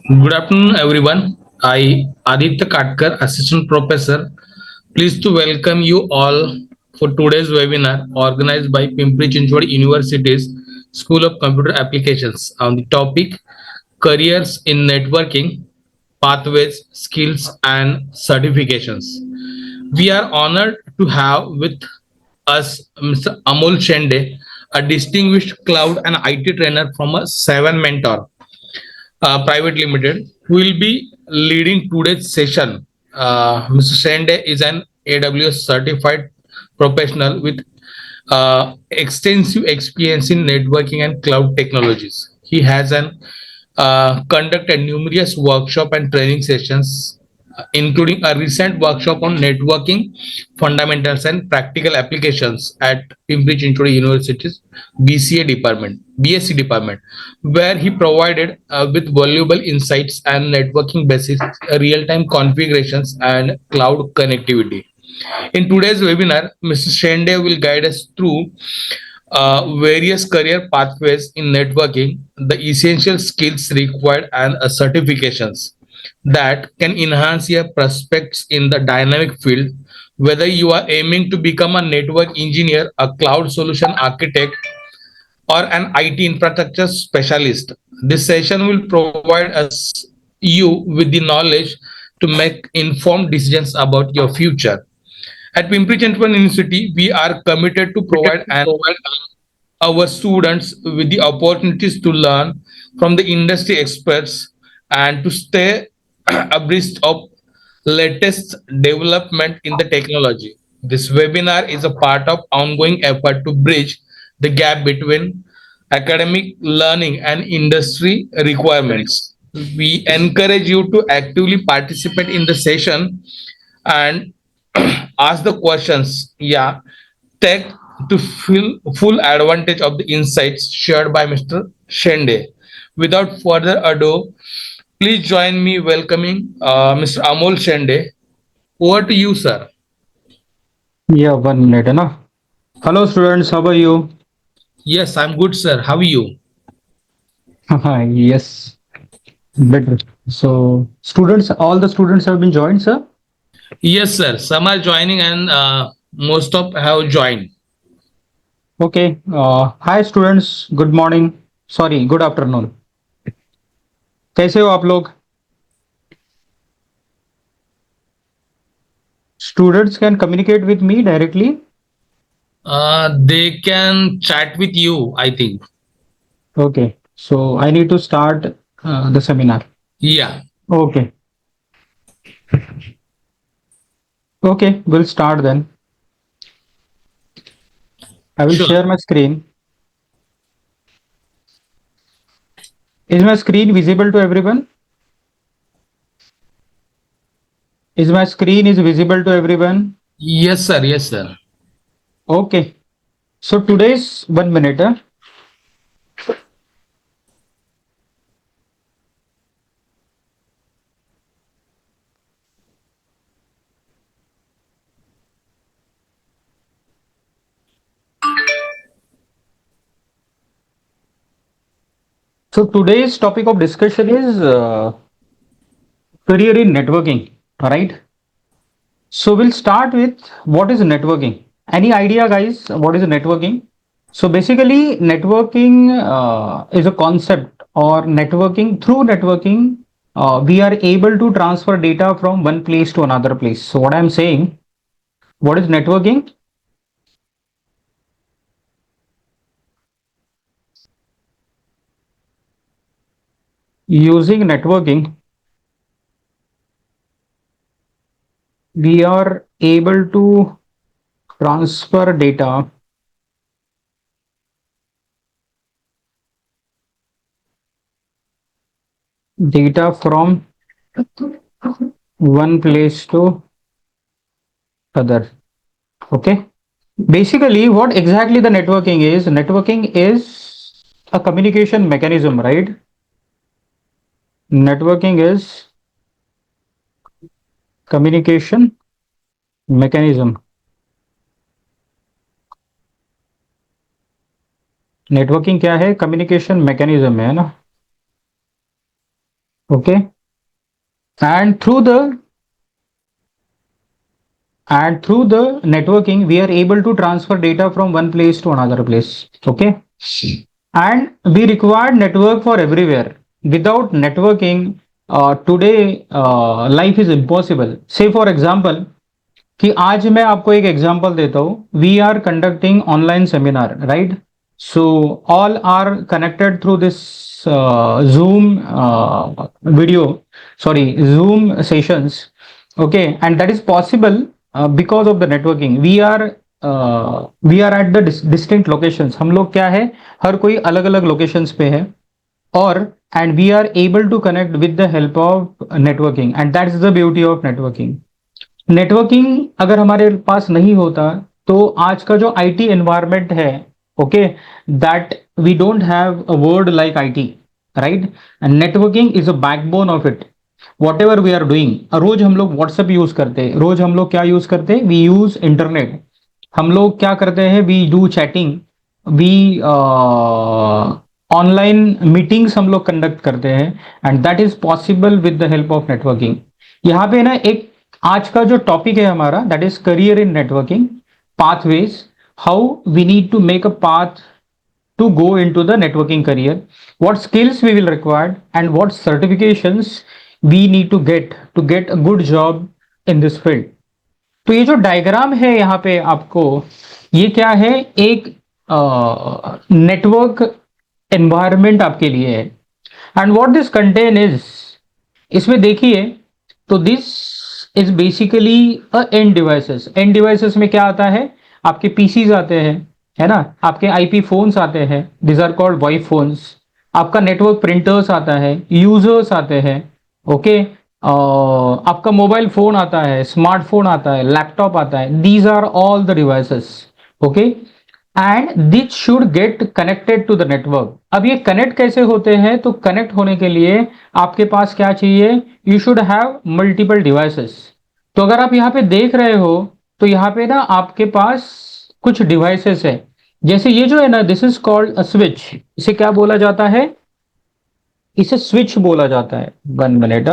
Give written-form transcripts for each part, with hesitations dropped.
Good afternoon, everyone. I, Aditya Katkar, Assistant Professor, pleased to welcome you all for today's webinar organized by Pimpri Chinchwad University's School of Computer Applications on the topic Careers in Networking, Pathways, Skills, and Certifications. We are honored to have with us Mr. Amol Shende, a distinguished cloud and IT trainer from a Seven Mentor Private Limited, who will be leading today's session. Mr. Shende is an AWS certified professional with extensive experience in networking and cloud technologies. He has conducted numerous workshop and training sessions, including a recent workshop on networking fundamentals and practical applications at Pimpri Chinchwad University's BCA department, BSc department, where he provided with valuable insights and networking basics, real-time configurations, and cloud connectivity. In today's webinar, Mr. Shende will guide us through various career pathways in networking, the essential skills required, and certifications that can enhance your prospects in the dynamic field. Whether you are aiming to become a network engineer, a cloud solution architect, or an IT infrastructure specialist, this session will provide us you with the knowledge to make informed decisions about your future. At Pimpri Chinchwad University, we are committed to provide our students with the opportunities to learn from the industry experts and to stay abreast of latest development in the technology. This webinar is a part of ongoing effort to bridge the gap between academic learning and industry requirements. We encourage you to actively participate in the session and ask the questions. Yeah, take to full advantage of the insights shared by Mr. Shende. Without further ado, please join me welcoming Mr. Amol Shende. Over to you, sir. Yeah, 1 minute, है ना? Hello students, how are you? Yes, I'm good, sir. How are you? Yes, better. So students, all the students have been joined, sir? Yes, sir. Some are joining and most of have joined. Okay. Hi students, good morning. Sorry, good afternoon. कैसे हो आप लोग? Students can communicate with me directly. They can chat with you, I think. Okay. So I need to start the seminar. Yeah, Okay. Okay, we'll start then. I will sure. share my screen. Is my screen visible to everyone? Is my screen is visible to everyone? Yes, sir. Yes, sir. Okay. So today's 1 minute. So today's topic of discussion is career in networking. All right. So we'll start with what is networking. Any idea, guys? What is networking? So basically, networking is a concept, or networking through networking, we are able to transfer data from one place to another place. So what I'm saying, what is networking? Using networking, we are able to transfer data from one place to other. Okay. Basically, what exactly the networking is a communication mechanism, right? Networking is communication mechanism. Networking क्या है? Communication mechanism है ना. Okay, and through the networking we are able to transfer data from one place to another place. Okay, and we require network for everywhere. Without networking, today life is impossible. Say for example कि आज मैं आपको एक example देता हूँ, we are conducting online seminar, right? So all are connected through this Zoom video, sorry Zoom sessions. Okay, and that is possible because of the networking. We are at the distinct locations. हम लोग क्या है, हर कोई अलग अलग locations पे है, और and we are able to connect with the help of networking, and that is the beauty of networking. Networking अगर हमारे पास नहीं होता तो आज का जो आईटी एनवायरनमेंट है, okay, that we don't have a word like IT, right? And networking is a backbone of it. Whatever we are doing, रोज हम लोग व्हाट्सएप यूज करते हैं, रोज हम लोग क्या यूज करते हैं, वी यूज इंटरनेट. हम लोग क्या करते हैं, we do chatting, we online meetings हम लोग कंडक्ट करते हैं, and that is possible with the help of networking. यहाँ पे ना एक आज का जो टॉपिक है हमारा, that is career in networking, pathways, how we need to make a path to go into the networking career, what skills we will require, and what certifications we need to get a good job in this field. तो ये जो diagram है यहाँ पे आपको, ये क्या है, एक नेटवर्क एनवायरनमेंट आपके लिए है. And what this contain is, इसमें देखिए, तो this is basically a end devices. End devices में क्या आता है, आपके पीसीज आते हैं, है ना, आपके आईपी फोन्स आते हैं, this are called voice phones. आपका नेटवर्क प्रिंटर्स आता है, यूजर्स आते हैं, ओके, आपका मोबाइल फोन आता है, स्मार्टफोन आता है, लैपटॉप आता है, these are all the devices. Okay, and this should get connected to the network. अब ये कनेक्ट कैसे होते हैं, तो कनेक्ट होने के लिए आपके पास क्या चाहिए, you should have multiple devices. तो अगर आप यहाँ पे देख रहे हो, तो यहाँ पे ना आपके पास कुछ डिवाइसेस है. जैसे ये जो है ना, this is called a switch. इसे क्या बोला जाता है, इसे स्विच बोला जाता है. 1 minute.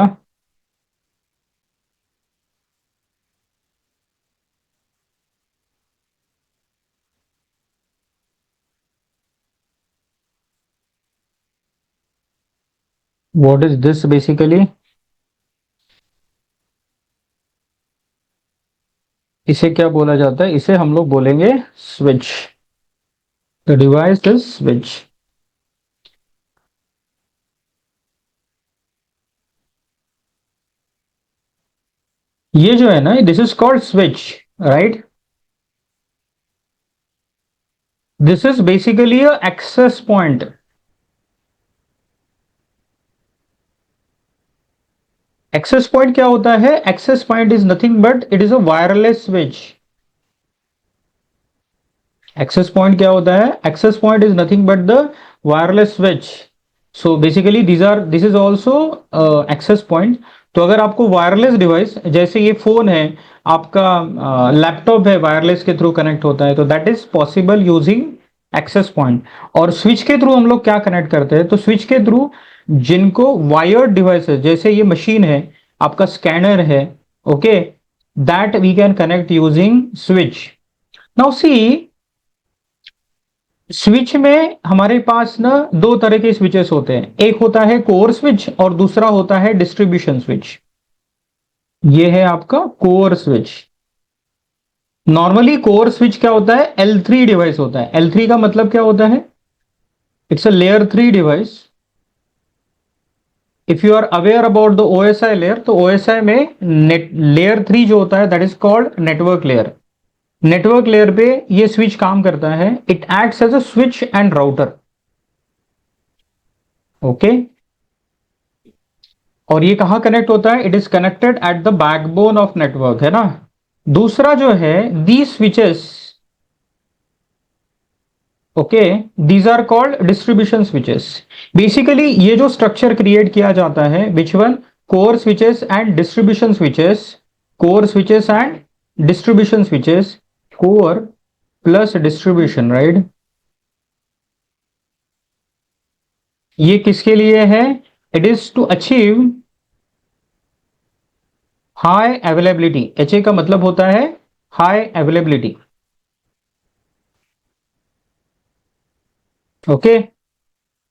What is this basically, इसे क्या बोला जाता है, इसे हम लोग बोलेंगे switch. The device is switch. ये जो है ना, this is called switch, right? This is basically a access point. Access point क्या होता है, access point is nothing but it is a wireless switch. Access point क्या होता है, access point is nothing but the wireless switch. So basically this is also access point. तो अगर आपको wireless device, जैसे ये फोन है आपका, लैपटॉप है, वायरलेस के थ्रू कनेक्ट होता है, तो that is possible using access point. और स्विच के थ्रू हम लोग क्या कनेक्ट करते हैं, तो स्विच के थ्रू जिनको वायर्ड डिवाइसेस, जैसे ये मशीन है, आपका स्कैनर है, okay, that we can connect using switch. Now see, switch में हमारे पास ना दो तरह के स्विचेस होते हैं. एक होता है कोर स्विच और दूसरा होता है डिस्ट्रीब्यूशन स्विच. ये है आपका core switch. Normally core switch क्या होता है, L3 डिवाइस होता है. L3 का मतलब क्या होता है, it's a layer 3 device. If you are aware about the OSI layer, तो OSI में लेयर 3 जो होता है, that is called network layer. Network layer पे ये स्विच काम करता है, it acts as a switch and router. Okay, और ये कहां कनेक्ट होता है, it is connected at the backbone of network, है ना. दूसरा जो है, the switches, okay, these are called distribution switches. Basically ये जो स्ट्रक्चर क्रिएट किया जाता है, which one, core switches and distribution switches. Core switches and distribution switches, core plus distribution, right? ये किसके लिए है, it is to achieve high availability. HA का मतलब होता है high availability. Okay,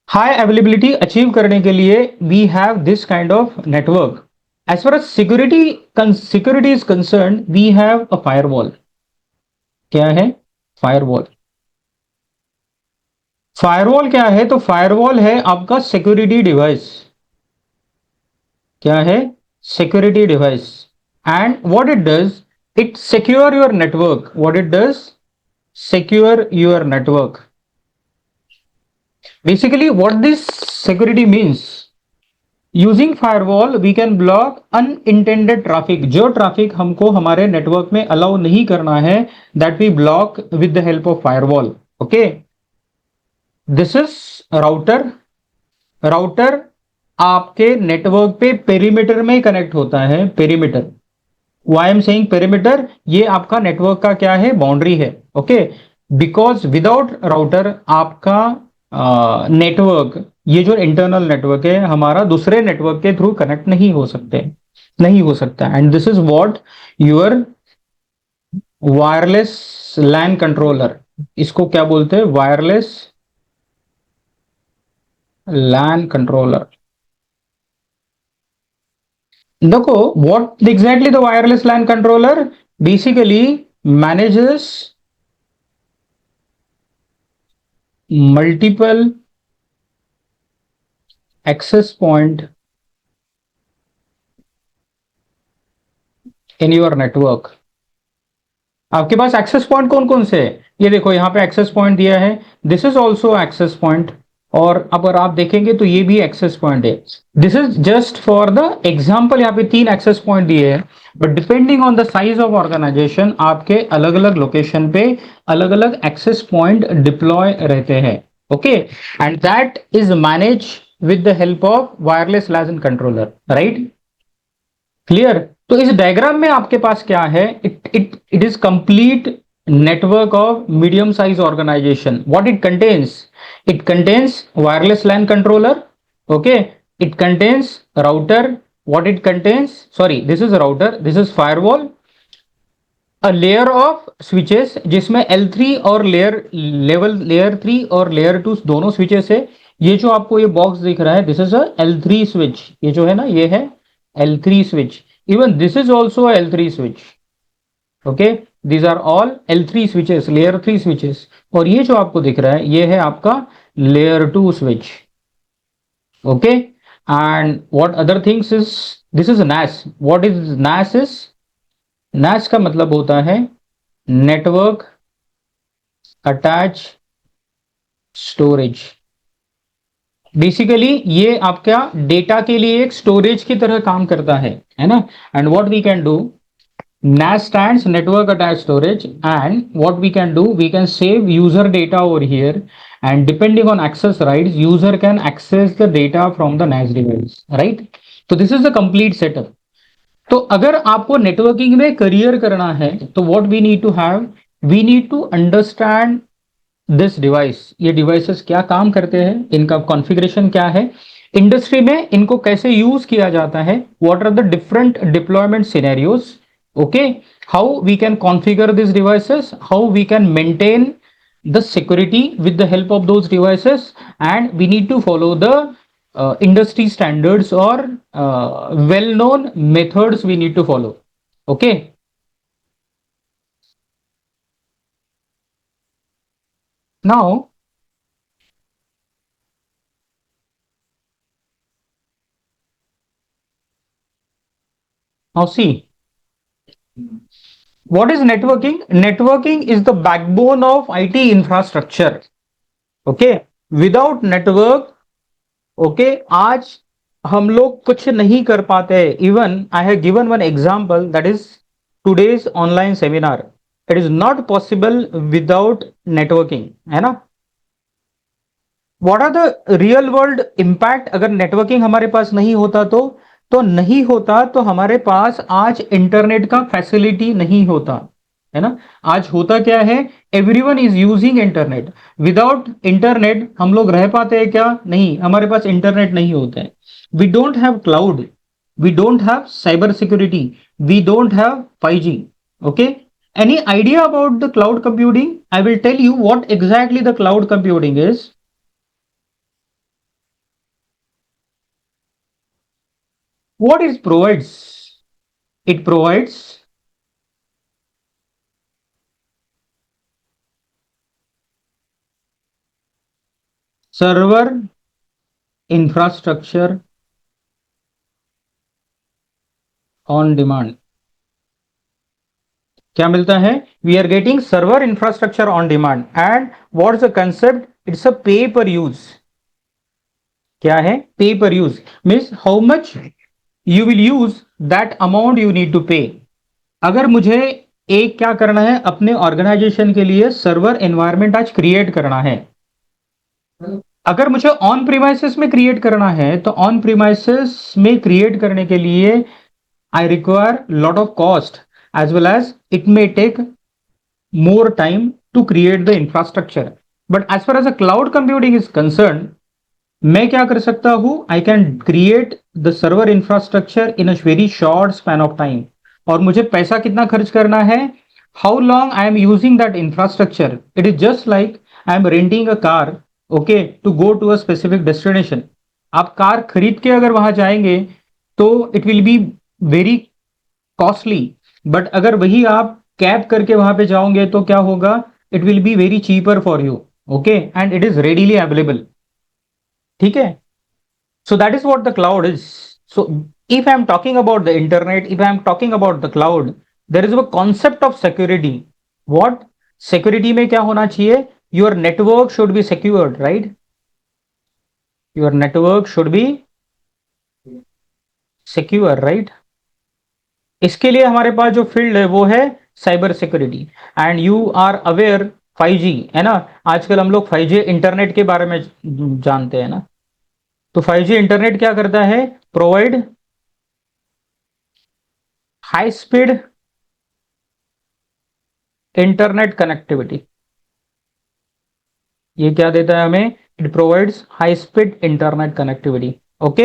high availability achieve करने के लिए we have this kind of network. As far as security is concern, we have a firewall. क्या है? फायरवॉल। फायरवॉल क्या है? तो फायरवॉल है आपका सिक्योरिटी डिवाइस। क्या है? Security device. And what it does, it secure your network. What it does, secure your network. Basically what this security means, using firewall we can block unintended traffic। जो traffic हमको हमारे network में allow नहीं करना है, that we block with the help of firewall। okay, this is router। Router आपके network पे perimeter में कनेक्ट होता है। Perimeter, why I am saying perimeter, ये आपका नेटवर्क का क्या है? बाउंड्री है। ओके, बिकॉज विदाउट राउटर आपका नेटवर्क, ये जो इंटरनल नेटवर्क है हमारा, दूसरे नेटवर्क के थ्रू कनेक्ट नहीं हो सकते, नहीं हो सकता। And this is what your wireless LAN controller, इसको क्या बोलते हैं? Wireless LAN controller. देखो, what exactly the wireless LAN controller basically manages multiple access point in your network। आपके पास एक्सेस पॉइंट कौन कौन से है? ये देखो यहाँ पे एक्सेस पॉइंट दिया है, this is also access point. और अगर आप देखेंगे तो ये भी एक्सेस पॉइंट है। This is just for the example, यहाँ पे 3 एक्सेस पॉइंट दिए हैं, but depending on the size of organization आपके अलग अलग लोकेशन पे अलग अलग एक्सेस पॉइंट डिप्लॉय रहते हैं। Okay, and that is manage with the help of wireless LAN controller. Right, clear? तो इस डायग्राम में आपके पास क्या है? It is complete network of medium size organization. What it contains? It contains wireless LAN controller. Okay, it contains router. What it contains? Sorry, this is router, this is firewall, a layer of switches जिसमें L3 और layer 3 और layer 2 दोनों switches है। ये जो आपको ये box दिख रहा है, this is a L3 switch. ये जो है ना, ये है L3 switch। Even this is also a L3 switch। Okay, these are all L3 switches, layer 3 switches। और ये जो आपको दिख रहा है, ये है आपका layer 2 switch। Okay, and what other things is, this is NAS। What is NAS is? NAS का मतलब होता है नेटवर्क अटैच स्टोरेज। बेसिकली ये आपका डेटा के लिए एक स्टोरेज की तरह काम करता है ना। And what we can do, NAS stands network attached storage, and what we can do, we can save user data over here, and depending on access rights, user can access the data from the NAS device, right? So this is the complete setup। तो अगर आपको networking में career करना है तो what we need to have, we need to understand this device. ये devices क्या काम करते हैं, इनका कॉन्फ़िगरेशन क्या है, इंडस्ट्री में इनको कैसे यूज किया जाता है, what are the different deployment scenarios. Okay, how we can configure this devices, how we can maintain the security with the help of those devices, and we need to follow the industry standards or well known methods we need to follow। okay, now see, what is networking? Networking is the backbone of IT infrastructure। okay, without network, okay, आज हम लोग कुछ नहीं कर पाते। Even I have given one example, that is today's online seminar. It is not possible without networking, है ना। What are the real world impact अगर नेटवर्किंग हमारे पास नहीं होता तो नहीं होता, तो हमारे पास आज इंटरनेट का फैसिलिटी नहीं होता। है ना। आज होता क्या है, everyone is using internet. Without internet हम लोग रह पाते हैं क्या? नहीं, हमारे पास इंटरनेट नहीं होता है। We don't have cloud, we don't have cyber security, we don't have 5G. Okay, any idea about the cloud computing? I will tell you what exactly the cloud computing is. What it provides? It provides server infrastructure on demand. क्या मिलता है? We are getting server infrastructure on demand. And what's the concept? It's a pay per use. क्या है? Pay per use means how much you will use, that amount you need to pay. अगर मुझे एक क्या करना है, अपने organisation के लिए सर्वर एनवायरनमेंट आज क्रिएट करना है। अगर मुझे ऑन प्रीमाइसेस में क्रिएट करना है, तो ऑन प्रीमाइसेस में क्रिएट करने के लिए I require lot of cost, as well as it may take more time to create the infrastructure. But as far as a cloud computing is concerned, मैं क्या कर सकता हूं? I can create the server infrastructure in a very short span of time. और मुझे पैसा कितना खर्च करना है? How long I am using that infrastructure. It is just like I am renting a car, okay, to go to a specific destination. आप car खरीद के अगर वहां जाएंगे तो it will be very costly. But अगर वही आप कैब करके वहां पे जाओगे तो क्या होगा? It will be very cheaper for you, okay, and it is readily available. ठीक है। So that is what the cloud is. So if I am talking about the internet, if I am talking about the cloud, there is a concept of security. What? Security में क्या होना चाहिए? Your network should be secured, right? Your network should be secure, right? इसके लिए हमारे पास जो field है वो है cyber security. And you are aware 5G, है ना। आजकल हम लोग 5G इंटरनेट के बारे में जानते हैं ना। तो 5G इंटरनेट क्या करता है? Provide high speed internet connectivity. ये क्या देता है हमें? It provides high speed internet connectivity. Okay,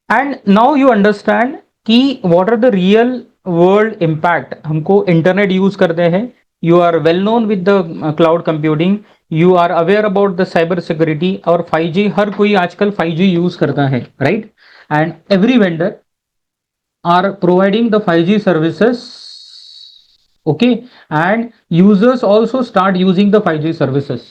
and now you understand कि what are the real world impact हमको इंटरनेट यूज करते हैं। You are well known with the cloud computing, you are aware about the cyber security. और 5G, हर कोई आजकल 5G use करता है, right? And every vendor are providing the 5G services, okay, and users also start using the 5G services.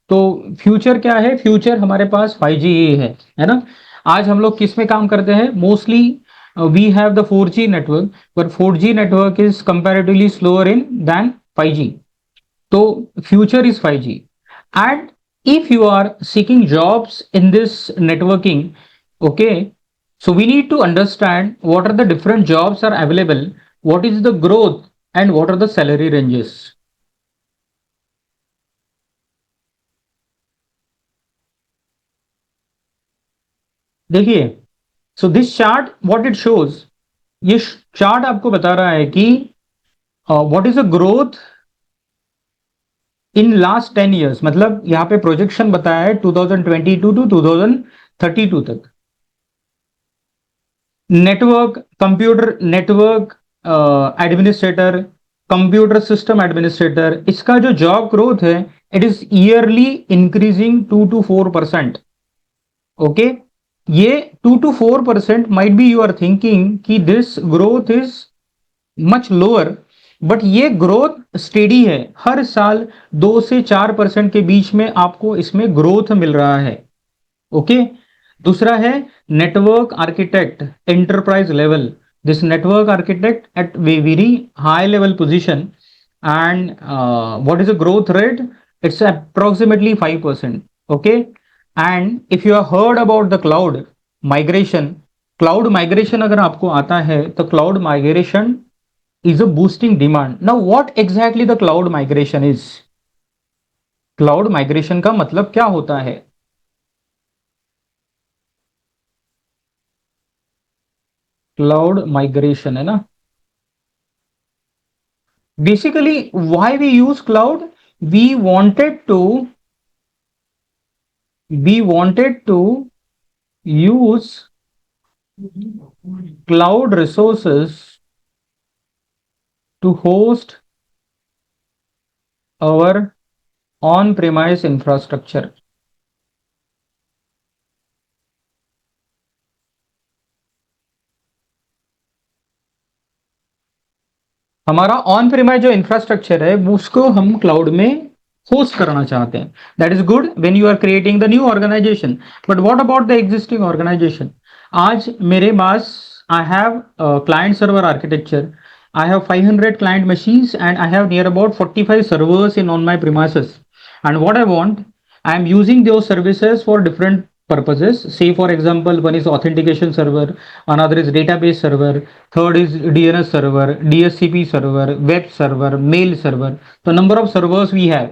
तो future क्या है? Future हमारे पास 5G ही है ना। आज हम लोग किस में काम करते हैं? Mostly we have the 4G network, पर 4G network is comparatively slower in than 5G। तो future is 5G। And if you are seeking jobs in this networking, okay, so we need to understand what are the different jobs are available, what is the growth, and what are the salary ranges. देखिए, so this chart what it shows, ये chart आपको बता रहा है कि what is the growth in last 10 years। मतलब यहाँ पे प्रोजेक्शन बताया है 2022 टू 2032 तक। Network, computer network administrator, computer system administrator, इसका जो जॉब ग्रोथ है it is yearly increasing 2 to 4%। Okay, ये 2 to 4% might be you are thinking कि this growth is much lower, but ये ग्रोथ स्टेडी है। हर साल 2 से 4% के बीच में आपको इसमें ग्रोथ मिल रहा है। ओके, दूसरा है network architect enterprise level. This network architect at very high level position, and what is the growth rate? It's approximately 5%। Okay, and if you have heard about the cloud migration, cloud migration अगर आपको आता है तो cloud migration is a boosting demand. Now what exactly the cloud migration is? Cloud migration का मतलब क्या होता है? क्लाउड माइग्रेशन है ना। Basically, why we use cloud? We wanted to use cloud resources to host our on-premise infrastructure. हमारा on premise जो infrastructure है वो उसको हम क्लाउड में होस्ट करना चाहते हैं. That is good when you are creating the new organization. But what about the existing organization? आज मेरे पास I have client server architecture. I have 500 client machines and I have near about 45 servers in on my premises. And what I want, I am using those services for different purposes. Say for example, one is authentication server, another is database server, third is DNS server, DSCP server, web server, mail server. The number of servers we have.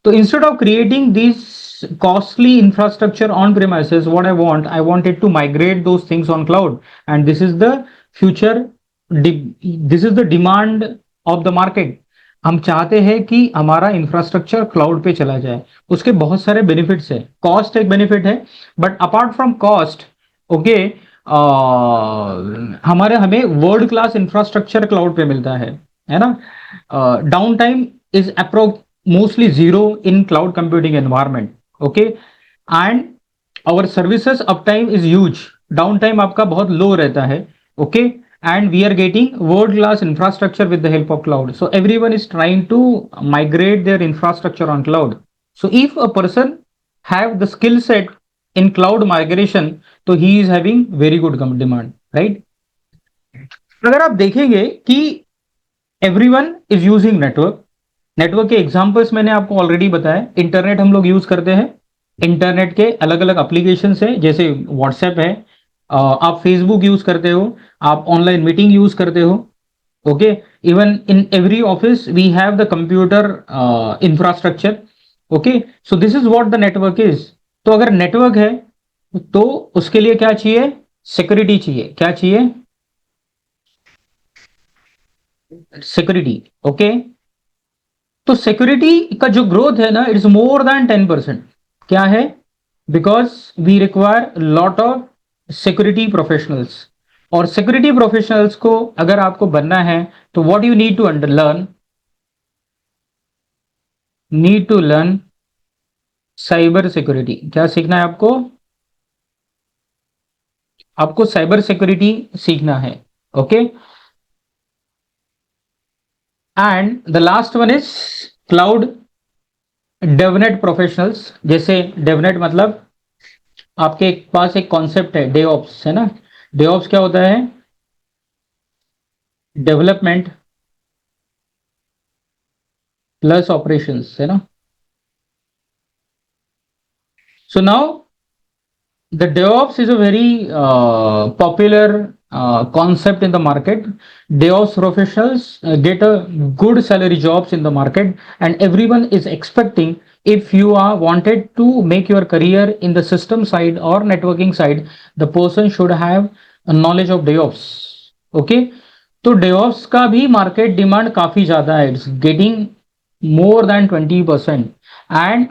So instead of creating these costly infrastructure on premises, what I wanted to migrate those things on cloud. And this is the future, this is the demand of the market. हम चाहते हैं कि हमारा infrastructure cloud पे चला जाए. उसके बहुत सारे बेनिफिट्स है. कॉस्ट एक बेनिफिट है, but apart from cost, okay, हमें वर्ल्ड क्लास इंफ्रास्ट्रक्चर क्लाउड पे मिलता है ना. Down time is approx mostly zero in cloud computing environment. Okay, and our services uptime is huge. Downtime आपका बहुत low रहता है. Okay, and we are getting world class infrastructure with the help of cloud. So everyone is trying to migrate their infrastructure on cloud. So if a person have the skill set in cloud migration, तो he is having very good demand, right? अगर आप देखेंगे कि everyone is using network. Network के examples मैंने आपको already बताया. Internet हम लोग यूज करते हैं. इंटरनेट के अलग अलग एप्लीकेशन है, जैसे व्हाट्सएप है, आप फेसबुक यूज करते हो, आप ऑनलाइन मीटिंग यूज करते हो. Okay, even in every office we have the computer infrastructure. Okay, so this is what the network is. तो अगर नेटवर्क है तो उसके लिए क्या चाहिए? सिक्योरिटी चाहिए. क्या चाहिए? सिक्योरिटी. ओके, तो सिक्योरिटी का जो ग्रोथ है ना, इट्स मोर देन 10%. क्या है? Because we require lot of security professionals. और सिक्योरिटी प्रोफेशनल्स को अगर आपको बनना है तो what you need to learn cyber security. क्या सीखना है आपको? आपको साइबर सिक्योरिटी सीखना है. Okay, and the last one is cloud DevNet professionals. जैसे डेवनेट मतलब आपके पास एक कॉन्सेप्ट है डेऑप्स, है ना. डेऑप्स क्या होता है? डेवलपमेंट प्लस ऑपरेशंस, है ना. So now the DevOps is a very popular concept in the market. DevOps professionals get a good salary jobs in the market, and everyone is expecting, if you are wanted to make your career in the system side or networking side, the person should have a knowledge of DevOps. Okay, तो DevOps का भी market demand काफी ज्यादा है. It's getting more than 20%, and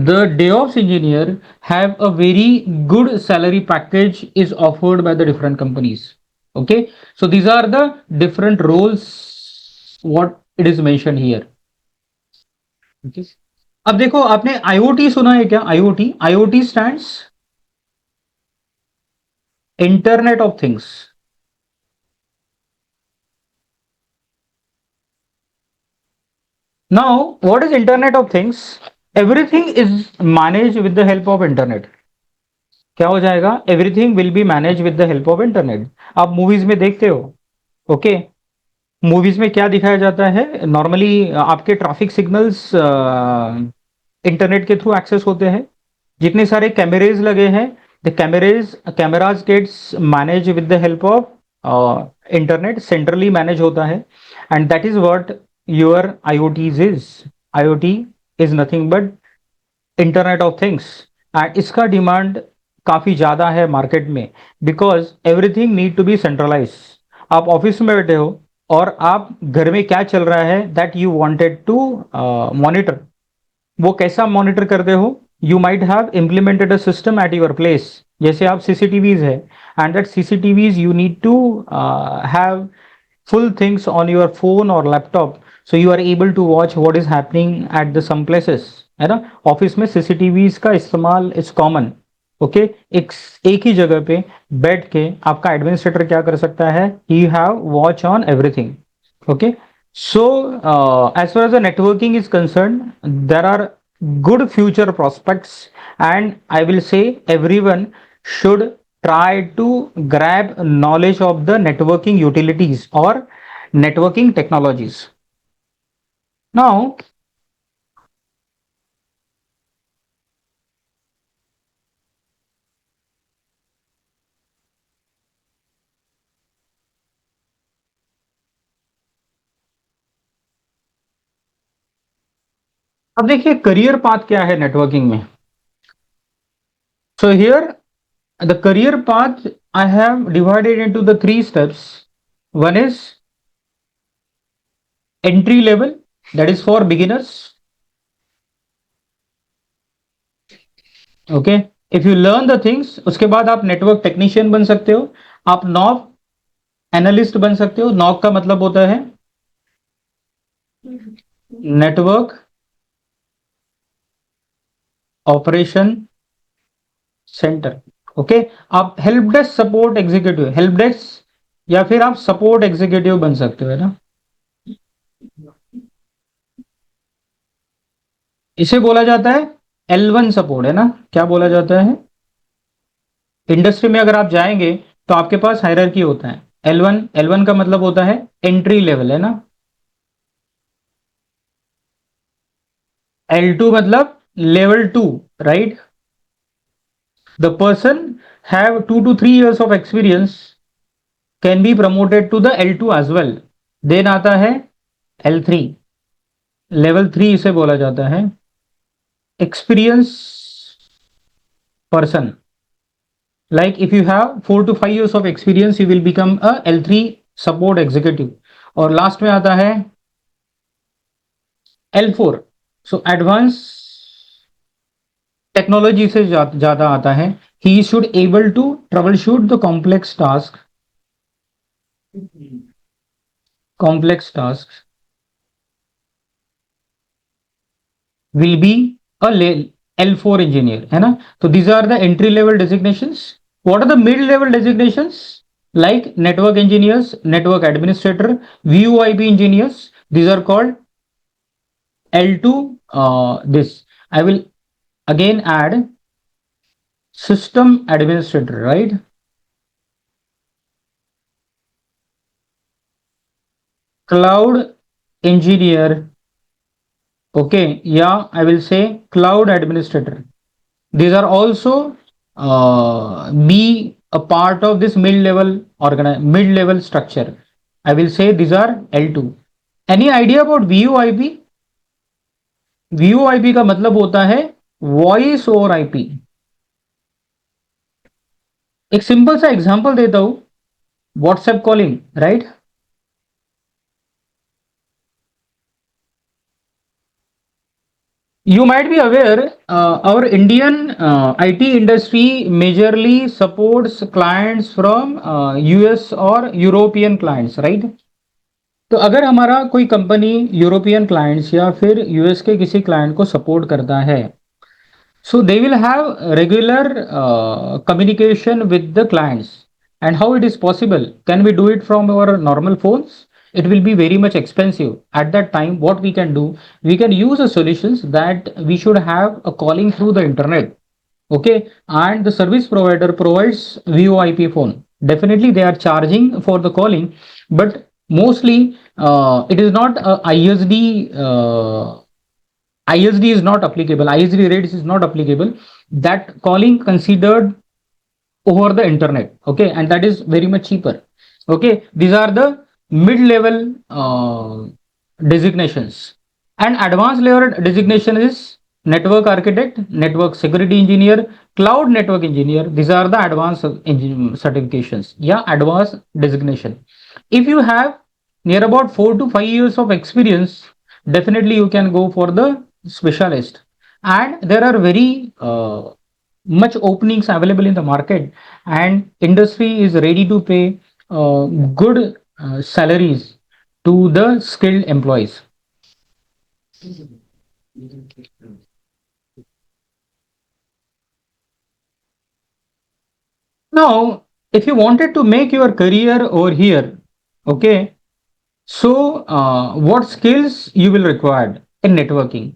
the DevOps engineer have a very good salary package is offered by the different companies. Okay, so these are the different roles what it is mentioned here. Okay, अब देखो, आपने IoT सुना है क्या? IoT stands Internet of Things. Now what is Internet of Things? Everything is managed with the help of internet. क्या हो जाएगा? Everything will be manage with the help of internet. आप मूवीज में देखते हो. ओके, मूवीज में क्या दिखाया जाता है? नॉर्मली आपके ट्रैफिक सिग्नल्स इंटरनेट के थ्रू एक्सेस होते हैं. जितने सारे कैमरेज लगे हैं, the cameras gets manage with the help of internet. Centrally manage होता है, and that is what your IoTs is. IoT is nothing but internet of things. And इसका डिमांड काफी ज्यादा है मार्केट में, because everything need to be centralize. आप office में बैठे हो, और आप घर में क्या चल रहा है that you wanted to monitor, वो कैसा मॉनिटर करते हो? You might have implemented a system at your place, जैसे आप सीसीटीवीज है, and that CCTVs you need to have full things on your phone or laptop, so you are able to watch what is happening at the some places, है ना? Office में CCTVs का इस्तेमाल is common. Okay, एक ही जगह पे बैठ के आपका एडमिनिस्ट्रेटर क्या कर सकता है? He have watch on everything. Okay, so as far as the networking is concerned, there are good future prospects, and I will say everyone should try to grab knowledge of the networking utilities or networking technologies. Now, अब देखिए career path क्या है networking में। So here the career path I have divided into the 3 steps. One is entry level, that is for beginners. Okay, if you learn the things, उसके बाद आप network technician बन सकते हो, आप नॉक एनालिस्ट बन सकते हो। नॉक का मतलब होता है नेटवर्क ऑपरेशन सेंटर। ओके, आप help desk support executive, help desk या फिर आप सपोर्ट एग्जीक्यूटिव बन सकते हो, है ना? इसे बोला जाता है L1 सपोर्ट, है ना? क्या बोला जाता है? इंडस्ट्री में अगर आप जाएंगे तो आपके पास हायरार्की होता है। L1 का मतलब होता है एंट्री लेवल, है ना? L2 मतलब level 2, right? The person have 2 to 3 years of experience can be promoted to the L2 as well. Then आता है L3, level 3 इसे बोला जाता है experience person. Like if you have 4 to 5 years of experience, you will become a L3 support executive. और last में आता है L4, so advanced टेक्नोलॉजी से ज्यादा आता है। he should able to troubleshoot the complex tasks will be a L4 engineer, है ना? तो these are the entry level designations. What are the mid level designations? Like network engineers, network administrator, VoIP engineers, these are called L2. This I will again add system administrator, right? Cloud engineer, okay, yeah, I will say cloud administrator. These are also be a part of this mid level structure. I will say these are L2. Any idea about VoIP? VoIP का मतलब होता है voice over IP. एक simple सा example देता हूं, WhatsApp calling, right? You might be aware, our Indian IT industry majorly supports clients from US or European clients, right? तो अगर हमारा कोई कंपनी यूरोपियन क्लाइंट्स या फिर यूएस के किसी क्लाइंट को सपोर्ट करता है, so they will have regular communication with the clients. And how it is possible? Can we do it from our normal phones? It will be very much expensive. At that time, what we can do, we can use a solutions that we should have a calling through the internet. Okay, and the service provider provides VoIP phone. Definitely they are charging for the calling, but mostly it is not a ISD is not applicable. ISD rates is not applicable. That calling considered over the internet. Okay, and that is very much cheaper. Okay, these are the mid-level designations. And advanced level designation is network architect, network security engineer, cloud network engineer. These are the advanced certifications. Yeah, advanced designation. If you have near about 4 to 5 years of experience, definitely you can go for the specialist. And there are very much openings available in the market, and industry is ready to pay good salaries to the skilled employees. Now, if you wanted to make your career over here, okay, so what skills you will require in networking?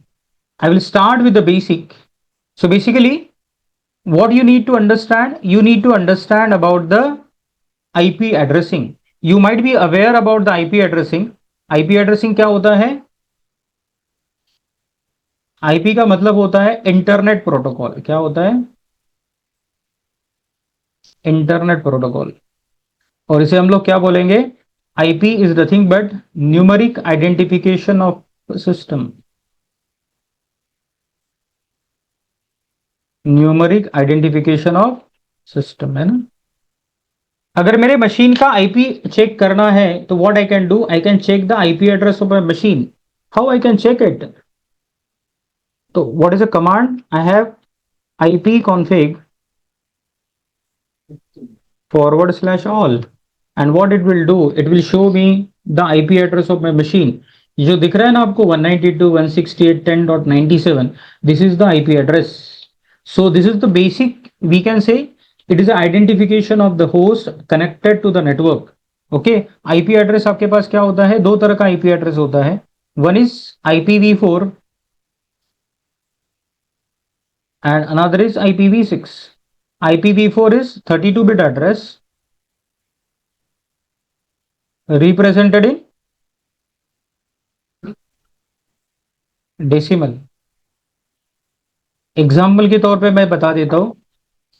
I will start with the basic. So basically, what you need to understand, you need to understand about the IP addressing. You might be aware about the IP addressing. IP addressing क्या होता है? IP का मतलब होता है internet protocol. क्या होता है? Internet protocol. और इसे हम लोग क्या बोलेंगे? IP is nothing but numeric identification of system. Numeric identification of system है ना. अगर मेरे मशीन का आईपी चेक करना है तो what I can do, I can check the IP address of my machine. How I can check it? तो what is a command? I have IP config /all, and what it will do, it will show me the IP address of my machine. ये जो दिख रहा है ना आपको 192.168.10.97, this is the IP address. So this is the basic, we can say it is the identification of the host connected to the network. Okay, IP address आपके पास क्या होता है? दो तरह का IP address होता है. One is IPv4 and another is IPv6. IPv4 is 32-bit address represented in decimal. Example के तौर पे मैं बता देता हूँ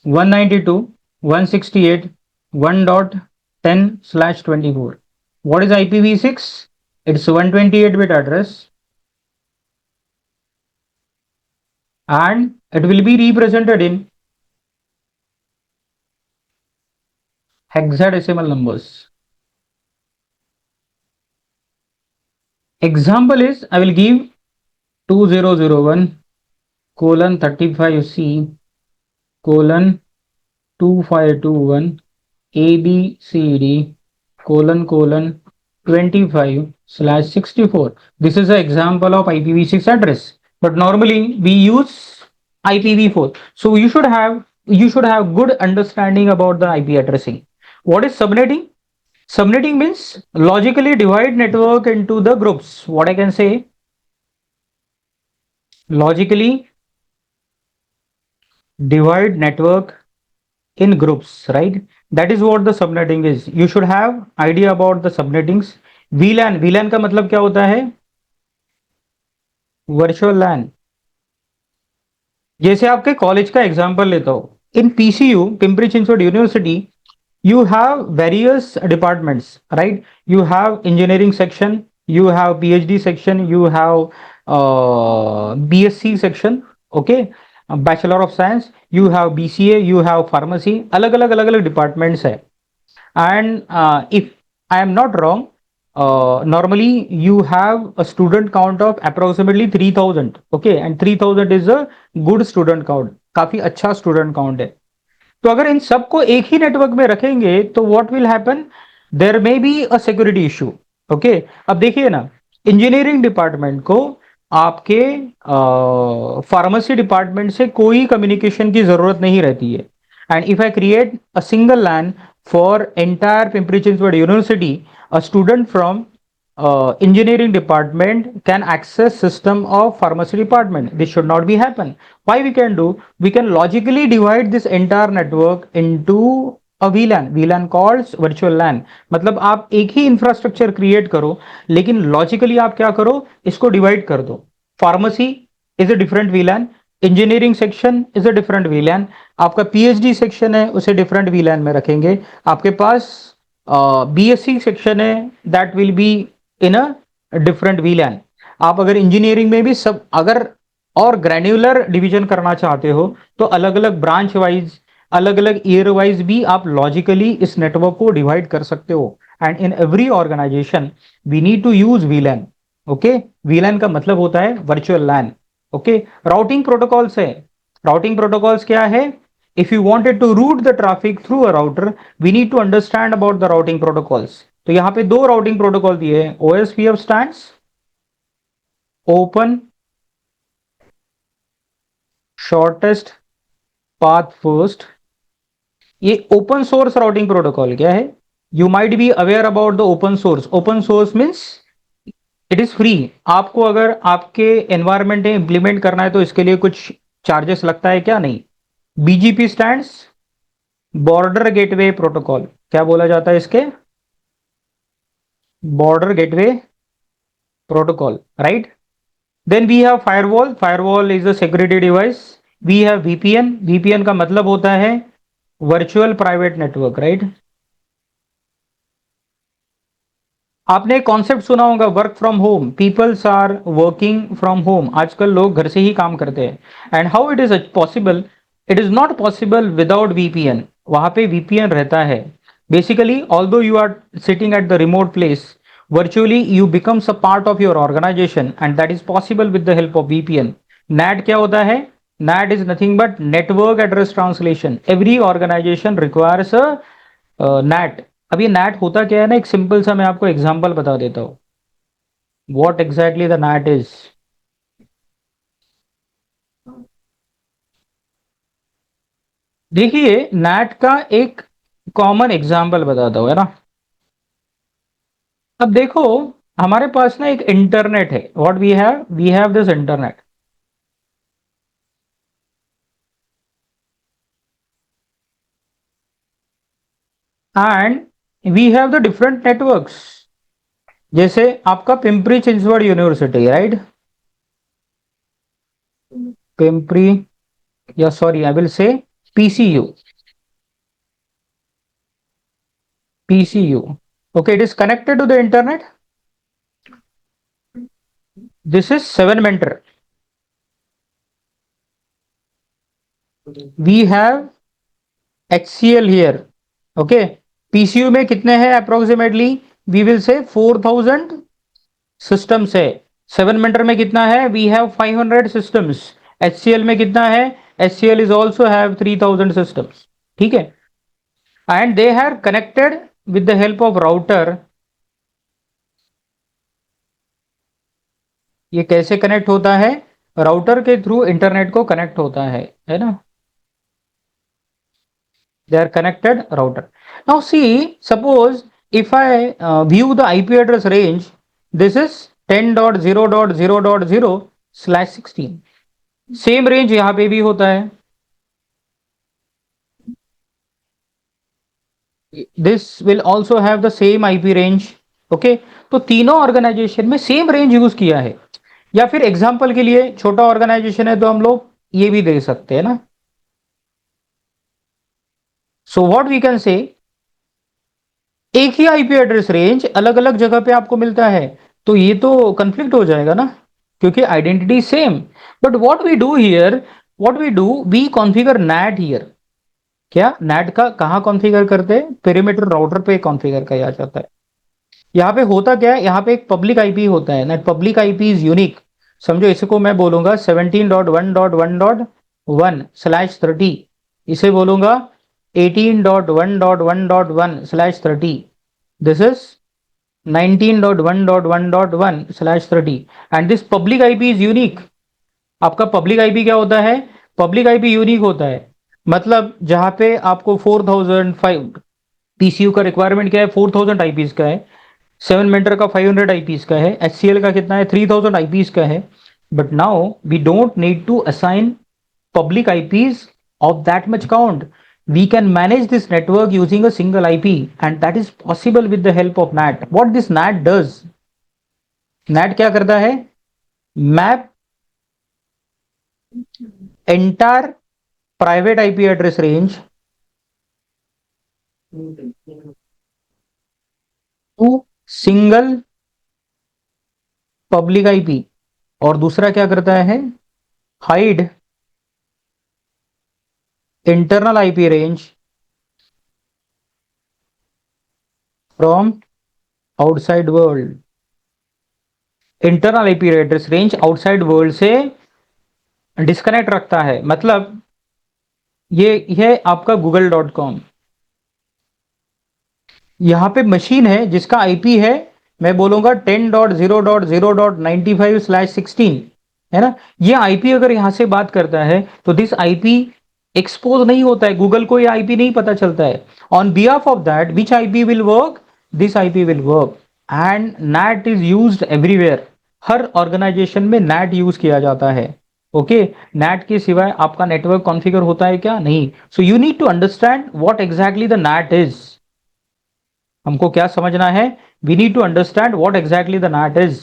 192.168.1.10/24. What is IPv6? It's 128-bit address and it will be represented in hexadecimal numbers. Example is, I will give 2001:35C:2521 ABCD::25/64. This is an example of IPv6 address, but normally we use IPv4. So you should have good understanding about the IP addressing. What is subnetting? Subnetting means logically divide network into the groups. What I can say? Logically divide network in groups, right? That is what the subnetting is. You should have idea about the subnettings. VLAN का मतलब क्या होता है? Virtual LAN. जैसे आपके college का example लेता हूं. In PCU, Pimpri Chinchwad university, you have various departments, right? You have engineering section, you have PhD section, you have BSc section, okay, Bachelor of Science, you have BCA, you have pharmacy. अलग अलग departments है. And if I am not wrong, normally you have a student count of approximately 3000, okay, and 3000 is a good student count. काफी अच्छा student count है. तो अगर इन सबको एक ही नेटवर्क में रखेंगे तो what will happen? There may be a security issue. Okay, अब देखिए ना, इंजीनियरिंग डिपार्टमेंट को आपके फार्मेसी डिपार्टमेंट से कोई कम्युनिकेशन की जरूरत नहीं रहती है. And if I create a single LAN for entire Pimpri Chinchwad university, a student from engineering department can access system of pharmacy department. This should not be happen. Why we can do? We can logically divide this entire network into a VLAN. VLAN calls virtual LAN. मतलब आप एक ही infrastructure create करो, लेकिन logically आप क्या करो? इसको divide कर दो. Pharmacy is a different VLAN, engineering section is a different VLAN, आपका PhD सेक्शन है उसे डिफरेंट VLAN में रखेंगे. आपके पास BSc सेक्शन है, that will be in a different VLAN. आप अगर इंजीनियरिंग में भी सब अगर और ग्रैन्युलर डिवीजन करना चाहते हो तो अलग अलग ब्रांच वाइज, अलग अलग ईयर वाइज भी आप लॉजिकली इस नेटवर्क को डिवाइड कर सकते हो. and in every organization we need to use VLAN. Okay, VLAN का मतलब होता है virtual LAN. Okay, routing protocols है. Routing protocols क्या है? If you wanted to route the traffic through a router, we need to understand about the routing protocols. तो यहाँ पे दो routing protocol दिए हैं. OSPF stands Open Shortest Path First. ये ओपन सोर्स राउटिंग प्रोटोकॉल क्या है? You might be aware about the open source. Open source means it is free. आपको अगर आपके एनवायरमेंट में इंप्लीमेंट करना है तो इसके लिए कुछ चार्जेस लगता है क्या? नहीं. BGP stands border gateway protocol. क्या बोला जाता है इसके? Border gateway protocol, right. Then we have firewall. Firewall is a security device. We have VPN. VPN का मतलब होता है वर्चुअल प्राइवेट नेटवर्क, राइट. आपने एक कॉन्सेप्ट सुना होगा, work from home. Peoples are working from home. आजकल लोग घर से ही काम करते हैं. And how it is possible? It is not possible without VPN. वहां पे वीपीएन रहता है. Basically although you are sitting at the remote place, virtually you becomes a part of your organization and that is possible with the help of VPN. NAT क्या होता है? NAT is nothing but network address translation. Every organization requires a NAT. अब ये NAT होता क्या है ना, एक सिंपल सा मैं आपको एग्जांपल बता देता हूँ. What exactly the NAT is? देखिए, NAT का एक कॉमन एग्जांपल बताता हूँ, है ना. अब देखो, हमारे पास ना एक इंटरनेट है. What we have this internet. And we have the different networks. जैसे आपका पिंपरी चिंचवड़ यूनिवर्सिटी, राइट. पिंपरी, या sorry I will say PCU. PCU, okay, it is connected to the internet. This is 7 mentor. We have HCL here. Okay, PCU में कितने हैं approximately? We will say 4000 systems है. 7 mentor में कितना है? We have 500 systems. HCL में कितना है? HCL is also have 3000 systems. ठीक है. And they have connected with the help of router. ये कैसे कनेक्ट होता है? राउटर के थ्रू इंटरनेट को कनेक्ट होता है ना. They are connected router. Now see, suppose if I view the IP address range, this is 10.0.0.0/16. Same range यहां पे भी होता है. This will also have the same IP range. Okay, तो तीनों ऑर्गेनाइजेशन में सेम रेंज यूज किया है. या फिर एग्जांपल के लिए, छोटा ऑर्गेनाइजेशन है तो हम लोग ये भी दे सकते हैं ना. So what we can say, एक ही आईपी एड्रेस रेंज अलग अलग जगह पे आपको मिलता है, तो ये तो कंफ्लिक्ट हो जाएगा ना, क्योंकि identity same. But what we do here, we configure NAT here. क्या नैट का कहाँ कॉन्फ़िगर करते हैं? पेरीमीटर राउटर पे कॉन्फ़िगर किया जाता है. यहाँ पे होता क्या है, यहाँ पे एक पब्लिक आईपी होता है. That public IP is unique. समझो, इसको मैं बोलूंगा 17.1.1.1/30. इसे बोलूंगा 18.1.1.1/30. This is 19.1.1.1/30. And this public IP is unique. आपका पब्लिक आईपी क्या होता है? पब्लिक आईपी यूनिक होता है. मतलब जहां पे आपको 4005 पीसीयू का रिक्वायरमेंट क्या है? 4000 आईपीस का है. 7 मेंटर का 500 आईपीस का है. एचसीएल का कितना है? 3000 आईपीस का है. But now we don't need to assign public IPs of that much count. We can manage this network using a single IP, and that is possible with the help of NAT. What this NAT does? NAT क्या करता है? Map entire private IP address range to single public IP. और दूसरा क्या करता है? Hide internal IP range from outside world, internal IP address range outside world से disconnect रखता है। मतलब ये आपका google.com, यहाँ पे मशीन है जिसका आईपी है, मैं बोलूंगा 10.0.0.95/16, है ना। ये आईपी अगर यहां से बात करता है तो दिस आईपी एक्सपोज नहीं होता है, गूगल को ये आईपी नहीं पता चलता है। On behalf of that which IP will work, this IP will work. And NAT is used everywhere, हर ऑर्गेनाइजेशन में नैट यूज किया जाता है। ओके, नैट के सिवाय आपका नेटवर्क कॉन्फ़िगर होता है क्या? नहीं। So you need to understand what exactly the NAT is. हमको क्या समझना है? We need to understand what exactly the NAT is,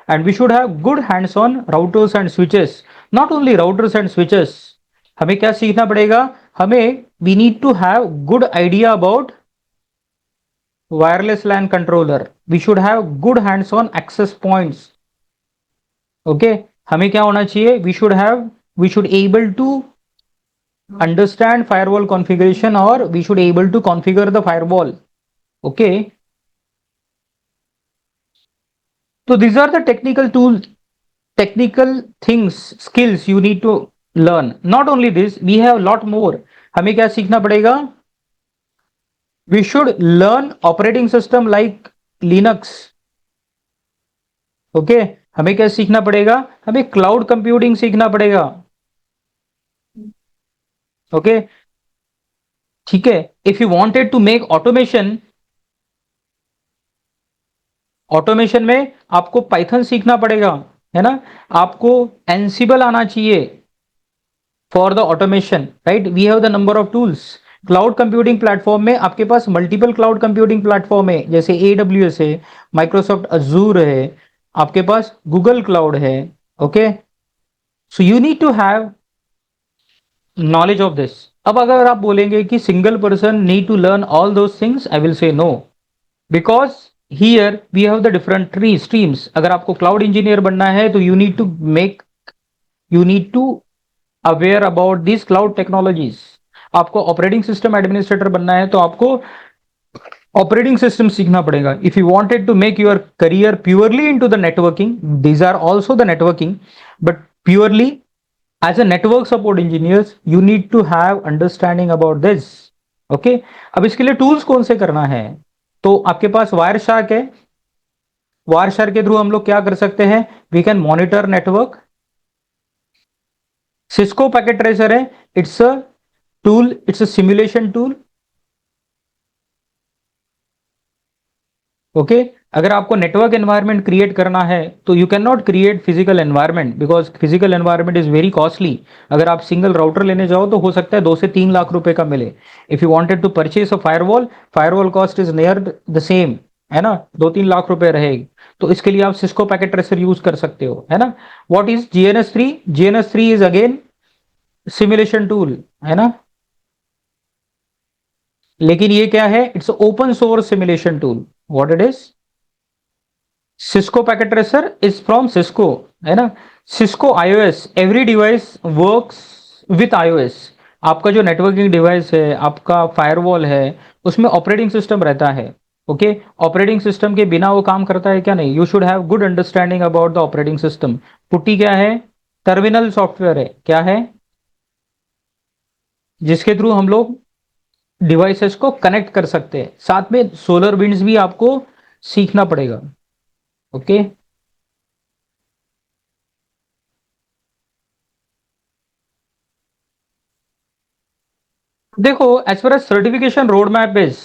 and we should have good hands on routers and switches. Not only routers and switches, हमें क्या सीखना पड़ेगा? हमें we need to have good idea about wireless LAN controller, we should have good hands on access points. Okay, हमें क्या होना चाहिए? We should able to understand firewall configuration, और we should able to configure the firewall. Okay, so these are the technical tools, technical things, skills you need to learn. Not only this, we have lot more. हमें क्या सीखना पड़ेगा? We should learn operating system like Linux. Okay, हमें क्या सीखना पड़ेगा? हमें cloud computing सीखना पड़ेगा। ओके, ठीक है। If you wanted to make automation, automation में आपको पाइथन सीखना पड़ेगा, है ना। आपको एनसिबल आना चाहिए for the automation, right. We have the number of tools. Cloud computing platform में आपके पास मल्टीपल क्लाउड कंप्यूटिंग प्लेटफॉर्म है, जैसे AWS है, माइक्रोसॉफ्ट अजूर है, आपके पास गूगल क्लाउड है। Okay, so you need to have knowledge of this. अब अगर आप बोलेंगे कि single person need to learn all those things, I will say no, because here we have the different three streams. अगर आपको cloud engineer बनना है तो you need to aware about this cloud technologies. आपको ऑपरेटिंग सिस्टम एडमिनिस्ट्रेटर बनना है तो आपको ऑपरेटिंग सिस्टम सीखना पड़ेगा। If you wanted to make your career purely into the networking, these are also the networking, but purely as a network support engineers you need to have understanding about this. Okay, अब इसके लिए tools कौन से करना है? तो आपके पास वायर शार्क है। वायर शार्क के थ्रू हम लोग क्या कर सकते हैं? We can monitor network. Cisco packet tracer है, it's a tool, it's a simulation tool. Okay, अगर आपको नेटवर्क एनवायरनमेंट क्रिएट करना है तो you can not create physical environment, because physical environment is very costly. अगर आप सिंगल राउटर लेने जाओ तो हो सकता है 2 से 3 लाख रुपए का मिले। If you wanted to purchase a firewall, firewall cost is near the same, है ना, 2-3 लाख रुपए रहेगी। तो इसके लिए आप सिस्को पैकेट ट्रेसर यूज कर सकते हो, है ना। What is GNS3? GNS3 is again simulation tool, है ना। लेकिन ये क्या है? It's open source simulation tool. What it is? Cisco packet tracer is from Cisco, है ना। Cisco iOS, every device works with iOS। आपका जो नेटवर्किंग डिवाइस है, आपका फायरवॉल है, उसमें ऑपरेटिंग सिस्टम रहता है। ओके, ऑपरेटिंग सिस्टम के बिना वो काम करता है क्या? नहीं। You should have good understanding about the operating system. Putty क्या है? टर्मिनल सॉफ्टवेयर है। क्या है? जिसके थ्रू हम लोग डिवाइसेस को कनेक्ट कर सकते हैं। साथ में सोलर विंड्स भी आपको सीखना पड़ेगा। ओके, देखो, as far as certification road map is,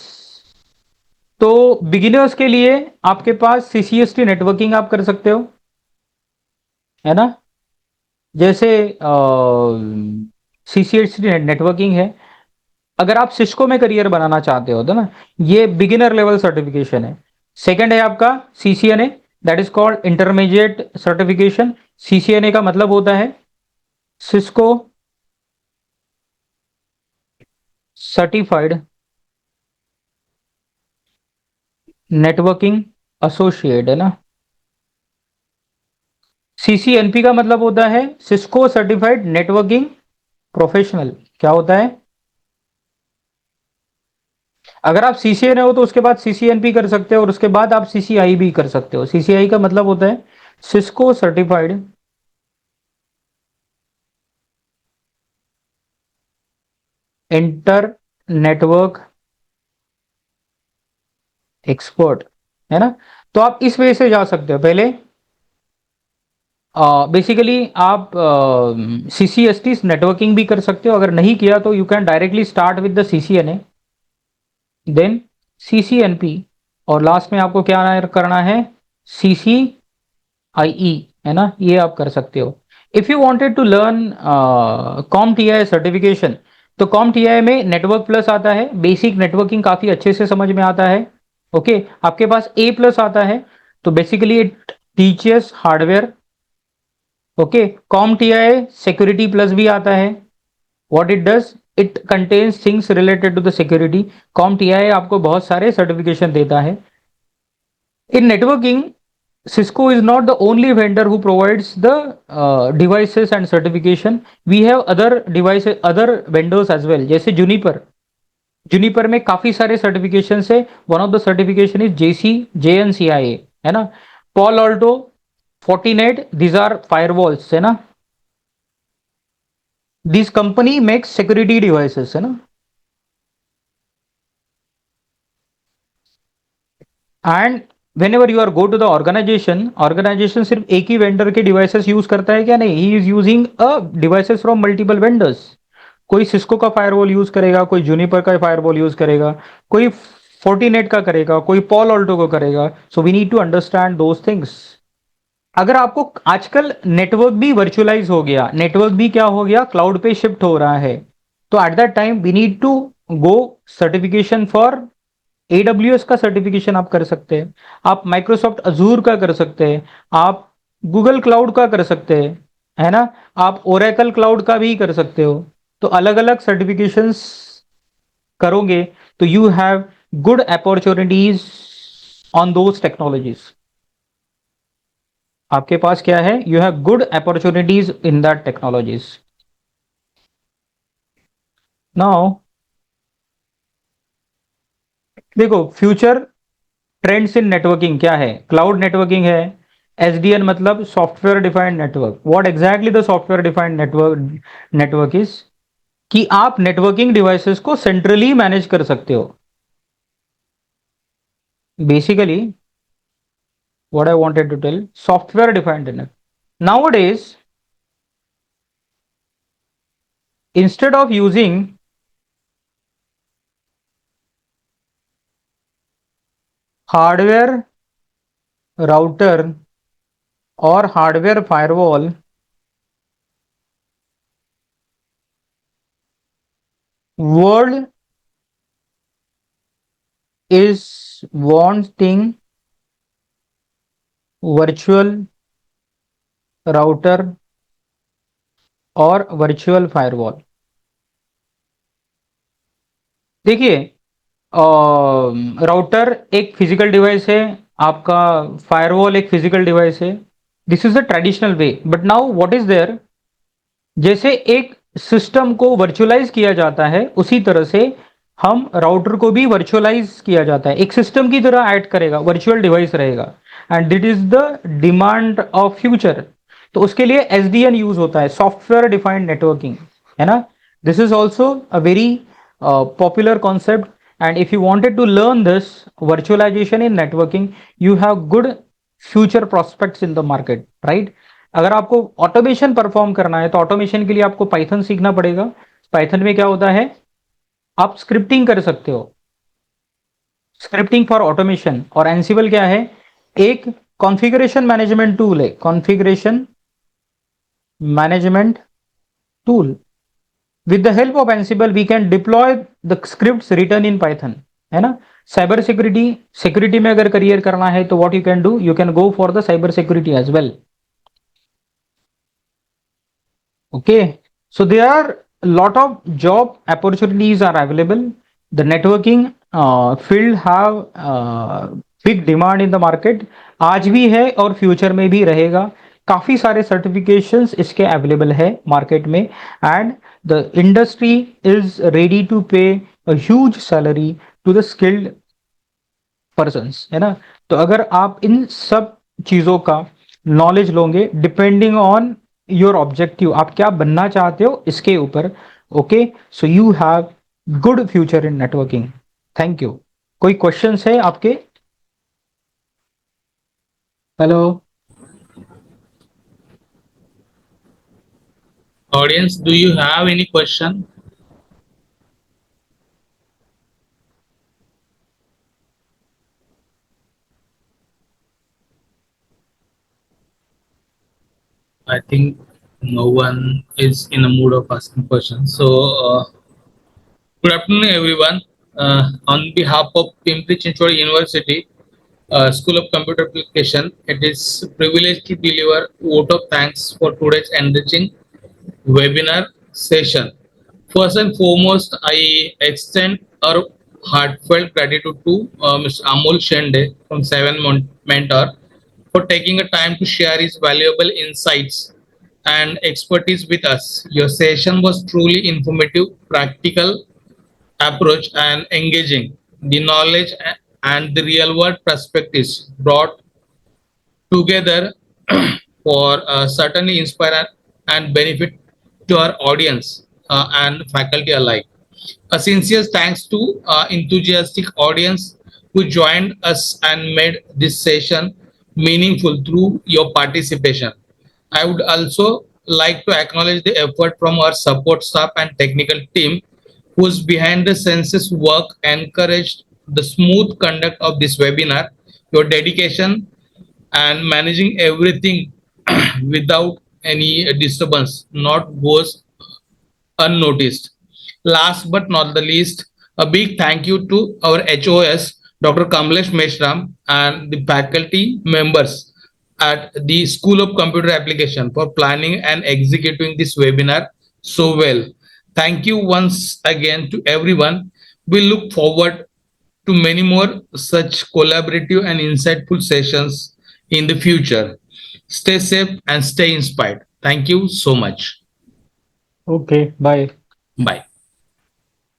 तो बिगिनर्स के लिए आपके पास CCST नेटवर्किंग आप कर सकते हो, है ना। जैसे CCST नेटवर्किंग है। अगर आप सिस्को में करियर बनाना चाहते हो तो ना, ये बिगिनर लेवल सर्टिफिकेशन है। सेकंड है आपका CCNA, that is called intermediate certification. CCNA का मतलब होता है सिस्को सर्टिफाइड नेटवर्किंग एसोसिएट, है ना। CCNP का मतलब होता है सिस्को सर्टिफाइड नेटवर्किंग प्रोफेशनल। क्या होता है? अगर आप CCNA हो तो उसके बाद CCNP कर सकते हो और उसके बाद आप CCI भी कर सकते हो। CCI का मतलब होता है Cisco certified inter network expert, है ना। तो आप इस वजह से जा सकते हो। पहले बेसिकली आप CCST नेटवर्किंग भी कर सकते हो, अगर नहीं किया तो you can directly start with the CCNA, then CCNP, और लास्ट में आपको क्या करना है, CCIE, है ना, ये आप कर सकते हो। If you wanted to learn CompTIA certification, तो CompTIA में नेटवर्क प्लस आता है, बेसिक नेटवर्किंग काफी अच्छे से समझ में आता है। ओके, आपके पास A प्लस आता है, तो basically it teaches hardware. Okay, CompTIA security plus भी आता है। What it does, it contains things related to the security. CompTIA आपको बहुत सारे सर्टिफिकेशन देता है। In networking, Cisco is not the only vendor who provides the devices and certification. We have other devices, other vendors as well. जैसे Juniper में काफी सारे certification है। One of the certification is JNCIA, है ना। Palo Alto, Fortinet, these are firewalls, है ना। This company makes security devices, है ना। And whenever you are go to the organization सिर्फ एक ही वेंडर के डिवाइसेस यूज करता है क्या? नहीं, he is using a devices from multiple vendors. कोई सिस्को का फायरवॉल यूज करेगा, कोई जूनिपर का फायरवॉल यूज करेगा, कोई फोर्टिनेट का करेगा, कोई पॉल ऑल्टो को करेगा। So we need to understand those things. अगर आपको आजकल नेटवर्क भी वर्चुअलाइज हो गया, नेटवर्क भी क्या हो गया, क्लाउड पे शिफ्ट हो रहा है, तो at that time we need to go certification for AWS का सर्टिफिकेशन आप कर सकते हैं, आप माइक्रोसॉफ्ट अजूर का कर सकते हैं, आप गूगल क्लाउड का कर सकते हैं, है ना, आप ओरेकल क्लाउड का भी कर सकते हो। तो अलग अलग सर्टिफिकेशंस करोगे तो you have good opportunities on those technologies. आपके पास क्या है, you have good opportunities in that technologies. Now देखो, फ्यूचर ट्रेंड्स इन नेटवर्किंग क्या है? क्लाउड नेटवर्किंग है, SDN मतलब software defined network. What exactly the software defined network is, कि आप नेटवर्किंग डिवाइसेस को सेंट्रली मैनेज कर सकते हो। Basically what I wanted to tell, software defined network nowadays, instead of using hardware router और hardware firewall, world is wanting virtual router और virtual firewall. देखिए, router एक फिजिकल डिवाइस है, आपका फायरवॉल एक फिजिकल डिवाइस है। This is the traditional way, but now what is there, जैसे एक सिस्टम को वर्चुअलाइज किया जाता है, उसी तरह से हम राउटर को भी वर्चुअलाइज किया जाता है, एक सिस्टम की तरह ऐड करेगा, वर्चुअल डिवाइस रहेगा। And that is the demand of future. तो उसके लिए SDN यूज होता है, सॉफ्टवेयर डिफाइंड नेटवर्किंग, है ना। This is also a very popular concept, and if you wanted to learn this virtualization in networking, you have good future prospects in the market, right. अगर आपको automation perform करना है तो automation के लिए आपको पाइथन सीखना पड़ेगा। पाइथन में क्या होता है, आप स्क्रिप्टिंग कर सकते हो, स्क्रिप्टिंग फॉर ऑटोमेशन। और एनसिबल क्या है, एक कॉन्फ़िगरेशन मैनेजमेंट टूल है, configuration management tool. With the help of Ansible we can deploy the scripts written in Python, है ना। साइबर सिक्योरिटी में अगर करियर करना है तो what you can do, you can go for the cyber security as well. Okay, so there are a lot of job opportunities are available. The networking field have big demand in the market. आज भी है और future में भी रहेगा। काफी सारे certifications इसके अवेलेबल है मार्केट में, and the industry is ready to pay a huge salary to the skilled persons, है ना। तो अगर आप इन सब चीज़ों का नॉलेज लोगे डिपेंडिंग ऑन योर ऑब्जेक्टिव, आप क्या बनना चाहते हो इसके ऊपर, okay, so you have good future in networking. Thank you. कोई क्वेश्चंस है आपके? Hello. Audience, do you have any question? I think no one is in a mood of asking questions. So, good afternoon, everyone. On behalf of Pimpri Chinchwad University, School of Computer Application, it is a privilege to deliver vote of thanks for today's enriching webinar session. First and foremost, I extend our heartfelt gratitude to Mr. Amol Shende from Mentor for taking a time to share his valuable insights and expertise with us. Your session was truly informative, practical approach, and engaging. The knowledge and the real world perspectives brought together for certainly inspire and benefit to our audience and faculty alike. A sincere thanks to enthusiastic audience who joined us and made this session meaningful through your participation. I would also like to acknowledge the effort from our support staff and technical team whose behind the scenes work encouraged the smooth conduct of this webinar. Your dedication and managing everything without any disturbance not goes unnoticed. Last but not the least, a big thank you to our HOS, Dr. Kamlesh Meshram, and the faculty members at the School of Computer Application for planning and executing this webinar so well. Thank you once again to everyone. We look forward to many more such collaborative and insightful sessions in the future. Stay safe and stay inspired. Thank you so much. Okay, bye. Bye.